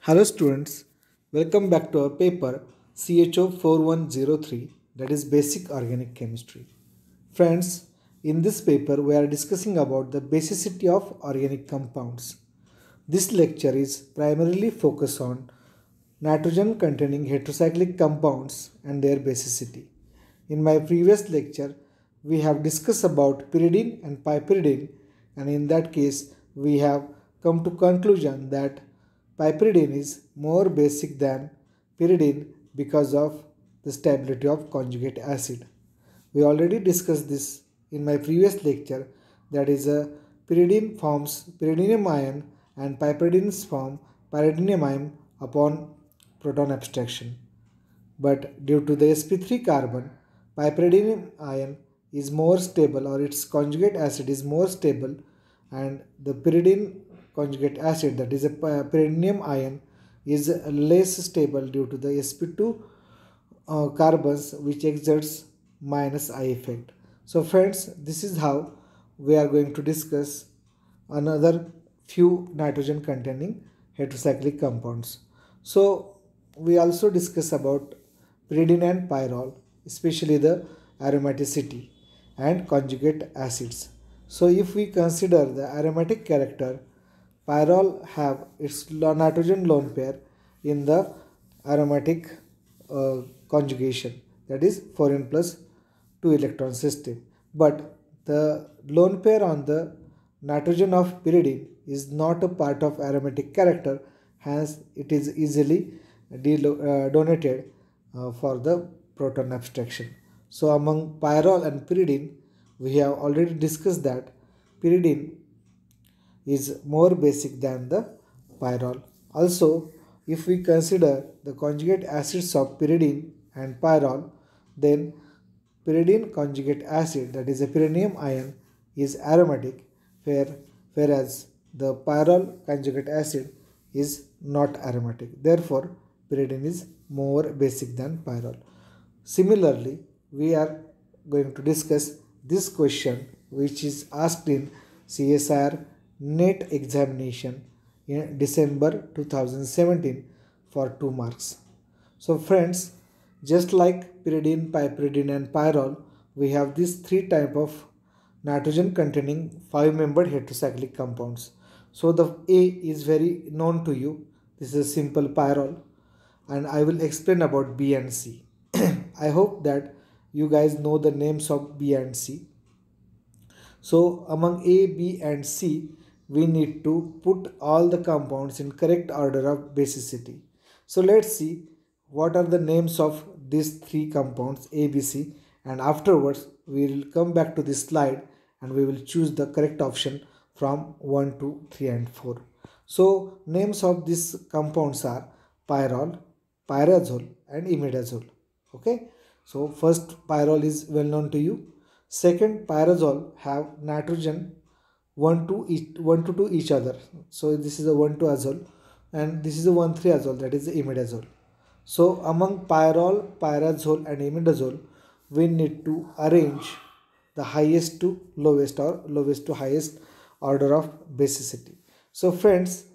Hello students, welcome back to our paper CHO 4103, that is Basic Organic Chemistry. Friends, in this paper we are discussing about the basicity of organic compounds. This lecture is primarily focused on nitrogen containing heterocyclic compounds and their basicity. In my previous lecture, we have discussed about pyridine and piperidine, and in that case we have come to conclusion that piperidine is more basic than pyridine because of the stability of conjugate acid. We already discussed this in my previous lecture, that is a pyridine forms pyridinium ion and piperidines form pyridinium ion upon proton abstraction. But due to the sp3 carbon, piperidinium ion is more stable, or its conjugate acid is more stable, and the pyridine conjugate acid, that is a pyridinium ion, is less stable due to the sp2 carbons, which exerts minus I effect. So friends, this is how we are going to discuss another few nitrogen containing heterocyclic compounds. So we also discuss about pyridine and pyrrole, especially the aromaticity and conjugate acids. So if we consider the aromatic character, pyrrole have its nitrogen lone pair in the aromatic conjugation, that is 4n plus 2 electron system, but the lone pair on the nitrogen of pyridine is not a part of aromatic character, hence it is easily donated for the proton abstraction. So among pyrrole and pyridine, we have already discussed that pyridine is more basic than the pyrrole. Also, if we consider the conjugate acids of pyridine and pyrrole, then pyridine conjugate acid, that is a pyridinium ion, is aromatic, whereas the pyrrole conjugate acid is not aromatic. Therefore, pyridine is more basic than pyrrole. Similarly, we are going to discuss this question, which is asked in CSIR NET examination in December 2017 for 2 marks. So friends, just like pyridine, piperidine and pyrrole, we have these three type of nitrogen containing 5-membered heterocyclic compounds. So the A is very known to you. This is a simple pyrrole, and I will explain about B and C. I hope that you guys know the names of B and C. So among A, B and C, we need to put all the compounds in correct order of basicity. So let's see what are the names of these three compounds A, B, C, and afterwards we will come back to this slide and we will choose the correct option from 1, 2, 3 and 4. So names of these compounds are pyrrole, pyrazole and imidazole. Okay, so first pyrrole is well known to you. Second, pyrazole have nitrogen 1 to 2 each other. So this is a 1,2 azole and this is a 1,3 azole, that is the imidazole. So among pyrrole, pyrazole and imidazole, we need to arrange the highest to lowest or lowest to highest order of basicity. So friends,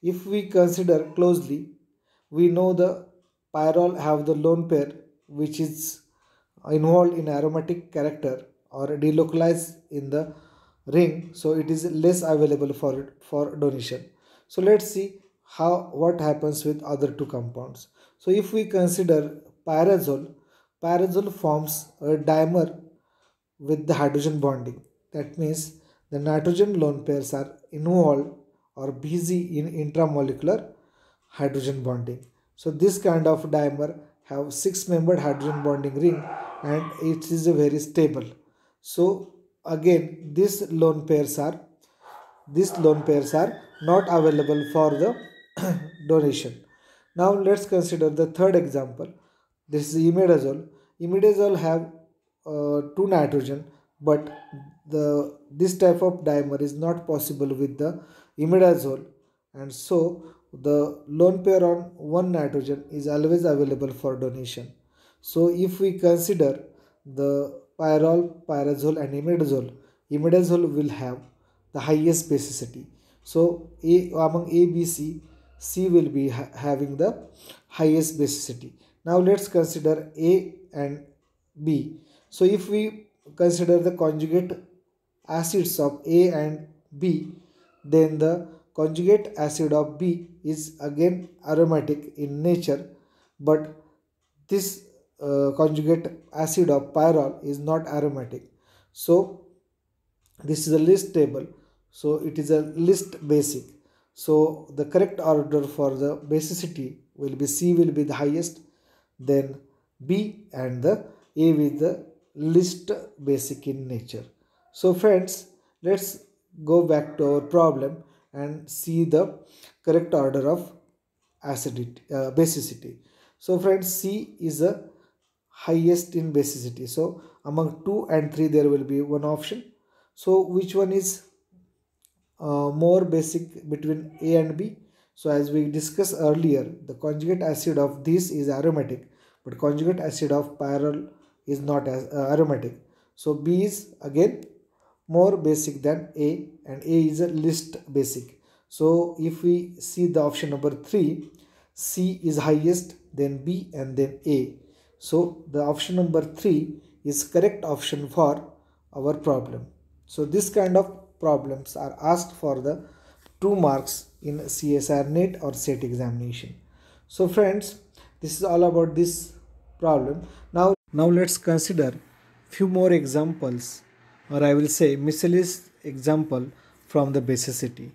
if we consider closely, we know the pyrrole have the lone pair which is involved in aromatic character or delocalized in the ring, so it is less available for donation. So let's see what happens with other two compounds. So if we consider pyrazole forms a dimer with the hydrogen bonding. That means the nitrogen lone pairs are involved or busy in intramolecular hydrogen bonding. So this kind of dimer have 6-membered hydrogen bonding ring and it is a very stable. So again these lone pairs are not available for the donation. Now let's consider the third example. This is imidazole. Imidazole have 2 nitrogen, but this type of dimer is not possible with the imidazole, and so the lone pair on 1 nitrogen is always available for donation. So if we consider the pyrrole, pyrazole and imidazole will have the highest basicity. So among A, B, C, C will be having the highest basicity. Now let's consider A and B. So if we consider the conjugate acids of A and B, then the conjugate acid of B is again aromatic in nature, but this conjugate acid of pyrrole is not aromatic. So this is a list table, so it is a list basic. So the correct order for the basicity will be C will be the highest, then B, and the A with the least basic in nature. So friends, let's go back to our problem and see the correct order of acidity basicity. So friends, C is the highest in basicity. So among 2 and 3 there will be one option. So which one is more basic between A and B? So as we discussed earlier, the conjugate acid of this is aromatic, but conjugate acid of pyrrole is not as aromatic. So B is again more basic than A, and A is a least basic. So if we see the option number 3, C is highest, then B, and then A. So the option number 3 is correct option for our problem. So this kind of problems are asked for the 2 marks in CSIR NET or SET examination. So friends, this is all about this problem. Now let's consider few more examples, or I will say miscellaneous example from the basicity.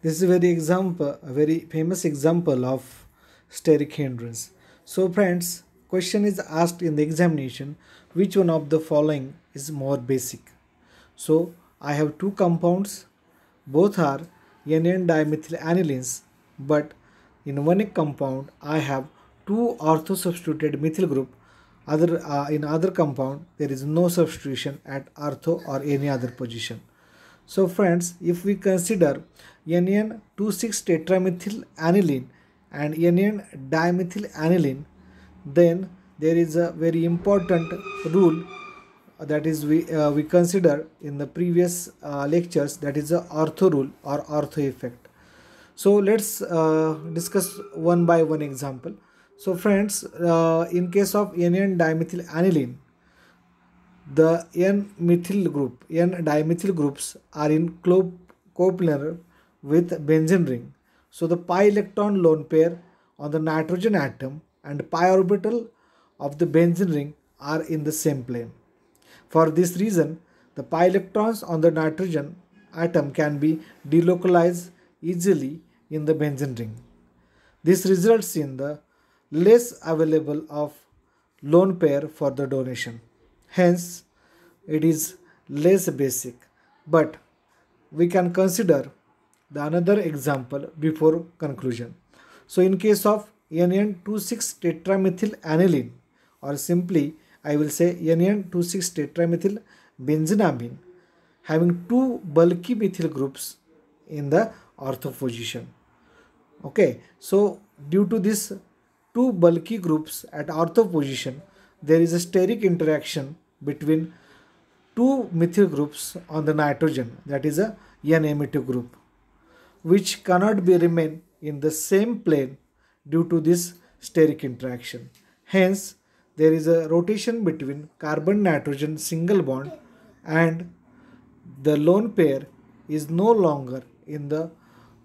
This is a very famous example of steric hindrance. So friends, question is asked in the examination, which one of the following is more basic? So I have two compounds, both are NN dimethylanilenes, but in one compound I have two ortho substituted methyl group. In other compound there is no substitution at ortho or any other position. So friends, if we consider NN26 tetramethyl and NN dimethyl then there is a very important rule that is we consider in the previous lectures, that is the ortho rule or ortho effect. So let's discuss one by one example. So friends, in case of NN dimethyl the N dimethyl groups are in coplanar with benzene ring. So the pi electron lone pair on the nitrogen atom and pi orbital of the benzene ring are in the same plane. For this reason, the pi electrons on the nitrogen atom can be delocalized easily in the benzene ring. This results in the less available of lone pair for the donation. Hence, it is less basic. But we can consider the another example before conclusion. So in case of NN26 tetramethyl or simply I will say NN26 tetramethyl benzenamine, having two bulky methyl groups in the ortho position. Okay, so due to this two bulky groups at ortho position, there is a steric interaction between two methyl groups on the nitrogen, that is a NMe2 group, which cannot be remain in the same plane due to this steric interaction. Hence, there is a rotation between carbon-nitrogen single bond and the lone pair is no longer in the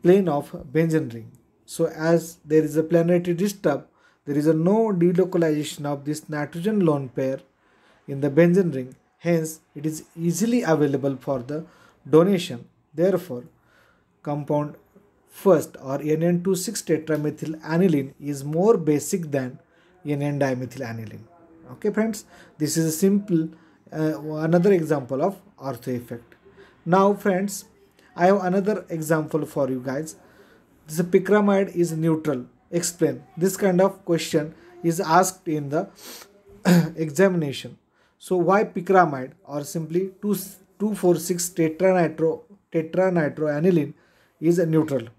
plane of benzene ring. So as there is a planarity disturb, there is a no delocalization of this nitrogen lone pair in the benzene ring. Hence, it is easily available for the donation. Therefore, compound first or NN26 tetramethyl is more basic than NN dimethyl. Okay friends, this is a simple another example of ortho effect. Now friends, I have another example for you guys. This pyramide is neutral. Explain. This kind of question is asked in the examination. So why pyramide or simply 2,2,4,6 tetranitroaniline is neutral?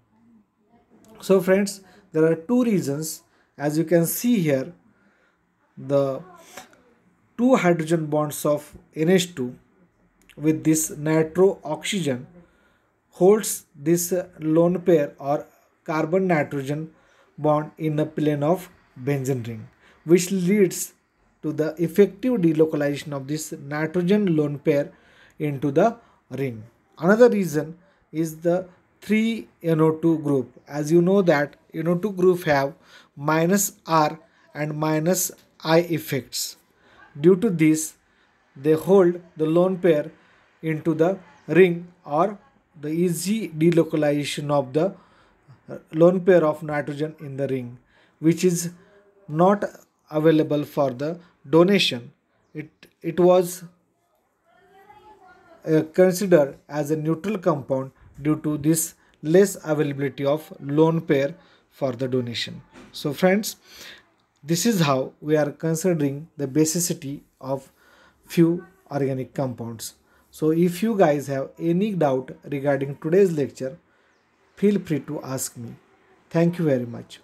So friends, there are two reasons. As you can see here, the two hydrogen bonds of NH2 with this nitro oxygen holds this lone pair or carbon nitrogen bond in a plane of benzene ring, which leads to the effective delocalization of this nitrogen lone pair into the ring. Another reason is the 3NO2 group. As you know that NO2 group have minus R and minus I effects. Due to this, they hold the lone pair into the ring, or the easy delocalization of the lone pair of nitrogen in the ring, which is not available for the donation. It was considered as a neutral compound due to this less availability of lone pair for the donation. So friends, this is how we are considering the basicity of few organic compounds. So if you guys have any doubt regarding today's lecture, feel free to ask me. Thank you very much.